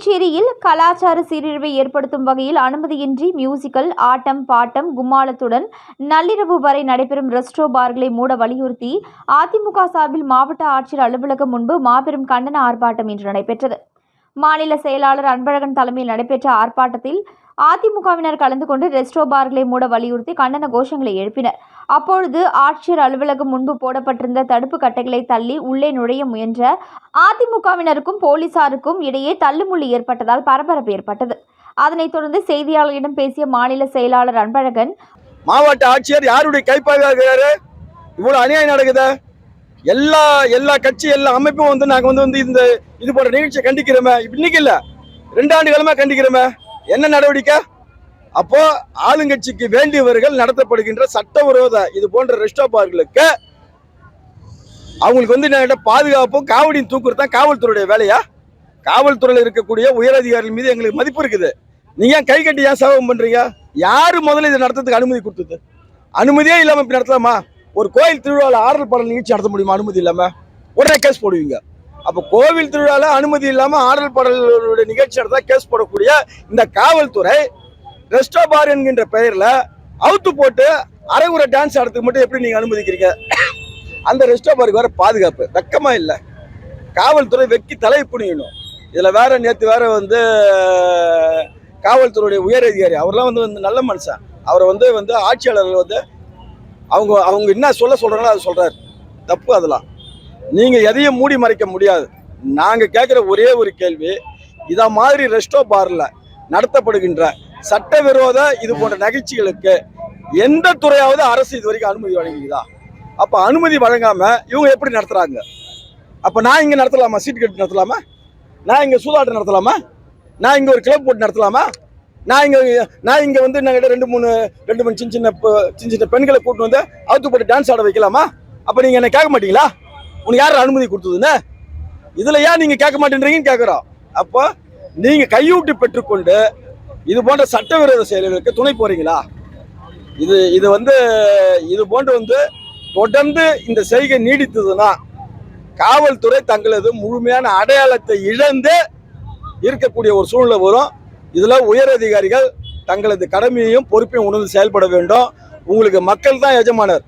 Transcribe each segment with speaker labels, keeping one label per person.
Speaker 1: புதுச்சேரியில் கலாச்சார சீரழிவை ஏற்படுத்தும் வகையில் அனுமதியின்றி மியூசிக்கல், ஆட்டம், பாட்டம், கும்மாளத்துடன் நள்ளிரவு வரை நடைபெறும் ரெஸ்ட்ரோ பார்களை மூட வலியுறுத்தி அதிமுக சார்பில் மாவட்ட ஆட்சியர் அலுவலகம் முன்பு மாபெரும் கண்டன ஆர்ப்பாட்டம் இன்று நடைபெற்றது. மாநில செயலாளர் அன்பழகன் தலைமையில் நடைபெற்ற ஆர்ப்பாட்டத்தில் அதிமுகவினர் கலந்து கொண்டு ரெஸ்ட்ரோ பார்களை மூட வலியுறுத்தி கண்டன கோஷங்களை எழுப்பினர். அப்பொழுது ஆட்சியர் அலுவலகம் முன்பு போடப்பட்டிருந்த தடுப்பு கட்டைகளை தள்ளி உள்ளே நுழைய முயன்ற அதிமுகவினருக்கும் போலீசாருக்கும் இடையே தள்ளுமுள்ளு ஏற்பட்டதால் பரபரப்பு ஏற்பட்டது. அதனைத் தொடர்ந்து செய்தியாளர்களிடம் பேசிய மாநில செயலாளர் அன்பழகன்,
Speaker 2: மாவட்ட ஆட்சியர் யாருடைய கைப்பாக இவ்வளவு அநியாயம் நடக்குது. எல்லா கட்சி எல்லா அமைப்பும் வந்து நாங்க வந்து இந்த இது போன்ற நிகழ்ச்சியை கண்டிக்கிறோமே. இன்னைக்கு இல்ல 2 ஆண்டு காலமா கண்டிக்கிறோமே. என்ன நடவடிக்கை? அப்போ ஆளுங்கட்சிக்கு வேண்டியவர்கள் நடத்தப்படுகின்ற சட்டவிரோத இது போன்ற ரெஸ்டோ பார்களுக்கு அவங்களுக்கு வந்து பாதுகாப்பும் காவடியும் தூக்குறது தான் காவல்துறையுடைய வேலையா? காவல்துறையில் இருக்கக்கூடிய உயரதிகாரிகள் மீது எங்களுக்கு மதிப்பு இருக்குது. நீங்க ஏன் கை கட்டி ஏன் சேவகம் பண்றீங்க? யாரு முதல்ல இதை நடத்துறதுக்கு அனுமதி கொடுத்தது? அனுமதியே இல்லாம இப்படி நடத்தலாமா? ஒரு கோயில் திருவிழாவில் ஆடல் பாடல் நிகழ்ச்சி நடத்த முடியுமா? அனுமதி இல்லாம உடனே கேஸ் போடுவீங்க. அப்போ கோவில் திருவிழால அனுமதி இல்லாம ஆடல் பாடலுடைய நிகழ்ச்சி நடத்தா கேஸ் போடக்கூடிய இந்த காவல்துறை ரெஸ்டோ பார் என்கின்ற பெயர்ல அவுத்து போட்டு அரைகுறை டான்ஸ் ஆடுறதுக்கு மட்டும் எப்படி நீங்க அனுமதிக்கிறீங்க? அந்த ரெஸ்டோ பாருக்கு வேற பாதுகாப்பு வெக்கமா இல்லை. காவல்துறை வெக்கி தலை புனியணும். இதுல வேற நேற்று வேற வந்து காவல்துறையுடைய உயர் அதிகாரி அவர்லாம் வந்து நல்ல மனுஷன். அவரை வந்து ஆட்சியாளர்கள் வந்து அவங்க என்ன சொல்றாங்களோ அதை சொல்றாரு. தப்பு. அதெல்லாம் நீங்க எதையும் மூடி மறைக்க முடியாது. நாங்க கேட்கிற ஒரே ஒரு கேள்வி, இத மாதிரி ரெஸ்டோ பார்ல நடத்தப்படுகின்ற சட்டவிரோத இது போன்ற நிகழ்ச்சிகளுக்கு எந்த துறையாவது அரசு இது வரைக்கும் அனுமதி வழங்குதா? அப்ப அனுமதி வழங்காம இவங்க எப்படி நடத்துறாங்க? அப்ப நான் இங்க நடத்தலாமா? சீட் கட்டி நடத்தலாமா? நான் இங்க சூதாட்டம் நடத்தலாமா? நான் இங்க ஒரு கிளப் போட்டு நடத்தலாமா? நான் இங்க வந்து நாங்க ரெண்டு மூணு சின்ன சின்ன பெண்களை கூட்டு வந்து அவுத்து போட்டு டான்ஸ் ஆட வைக்கலாமா? அப்ப நீங்க என்ன கேட்க மாட்டீங்களா? உனக்கு யார் அனுமதி கொடுத்ததுன்னு? இதுல ஏன் நீங்க கேட்க மாட்டேன்றீங்கன்னு கேட்கிறோம். அப்போ நீங்க கையூட்டு பெற்றுக்கொண்டு இது போன்ற சட்டவிரோத செயல்களுக்கு துணை போறீங்களா? இது வந்து இது போன்று வந்து தொடர்ந்து இந்த செய்கை நீடித்ததுன்னா காவல்துறை தங்களது முழுமையான அடையாளத்தை இழந்து இருக்கக்கூடிய ஒரு சூழ்நிலை வரும். இதுல உயர் அதிகாரிகள் தங்களது கடமையையும் பொறுப்பையும் உணர்ந்து செயல்பட வேண்டும். உங்களுக்கு மக்கள் தான் எஜமானர்.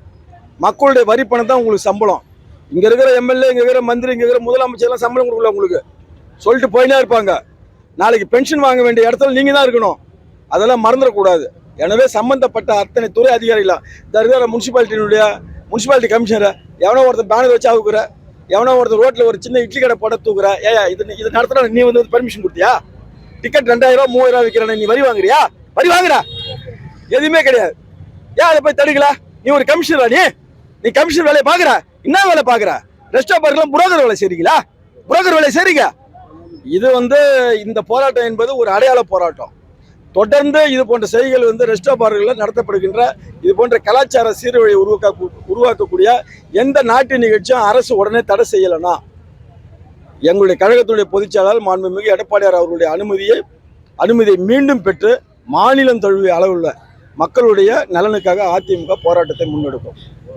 Speaker 2: மக்களுடைய வரி பணம் தான் உங்களுக்கு சம்பளம். இங்க இருக்கிற எம்எல்ஏ, இங்க இருக்கிற மந்திரி, இங்க இருக்கிற முதலமைச்சர் எல்லாம் சம்பளம் கொடுக்கல உங்களுக்கு. சொல்லிட்டு போயினே இருப்பாங்க. நாளைக்கு பென்ஷன் வாங்க வேண்டிய இடத்துல நீங்க தான் இருக்கணும். அதெல்லாம் மறந்துடக்கூடாது. எனவே சம்பந்தப்பட்ட அத்தனை துறை அதிகாரிகள் இருக்கிற முனிசிபாலிட்டி கமிஷனரை எவனோ ஒருத்தர் பேனர் வச்சு அவுக்குற, எவனோ ஒருத்தர் ரோட்ல ஒரு சின்ன இட்லி கடை போட தூக்குற, இது நடத்துற நீ வந்து பெர்மிஷன் கொடுத்தியா? டிக்கெட் 2000 3000 விற்கிறேன், நீ வரி வாங்குறியா? வரி வாங்குற? எதுவுமே கிடையாது. ஏன் அதை போய் தடுக்கல? நீ ஒரு கமிஷனரா? நீ கமிஷன் வேலையை பாக்குற? என்ன வேலை பாக்குற? ரெஸ்டோ பார்க்கலாம் புரோக்கர் வேலை செய்றீங்களா? புரோக்கர் வேலை செய்றீங்க. இது வந்து இந்த போராட்டம் என்பது ஒரு அடையாள போராட்டம். தொடர்ந்து இது போன்ற செய்திகள் வந்து ரெஸ்டோ பார்களில் நடத்தப்படுகின்ற இது போன்ற கலாச்சார சீர்வழி உருவாக்கக்கூடிய எந்த நாட்டு நிகழ்ச்சியும் அரசு உடனே தடை செய்யலைன்னா எங்களுடைய கழகத்துடைய பொதுச்செயலாளர் மாண்புமிகு எடப்பாடியார் அவர்களுடைய அனுமதியை மீண்டும் பெற்று மாநிலம் தழுவிய அளவுள்ள மக்களுடைய நலனுக்காக அதிமுக போராட்டத்தை முன்னெடுக்கும்.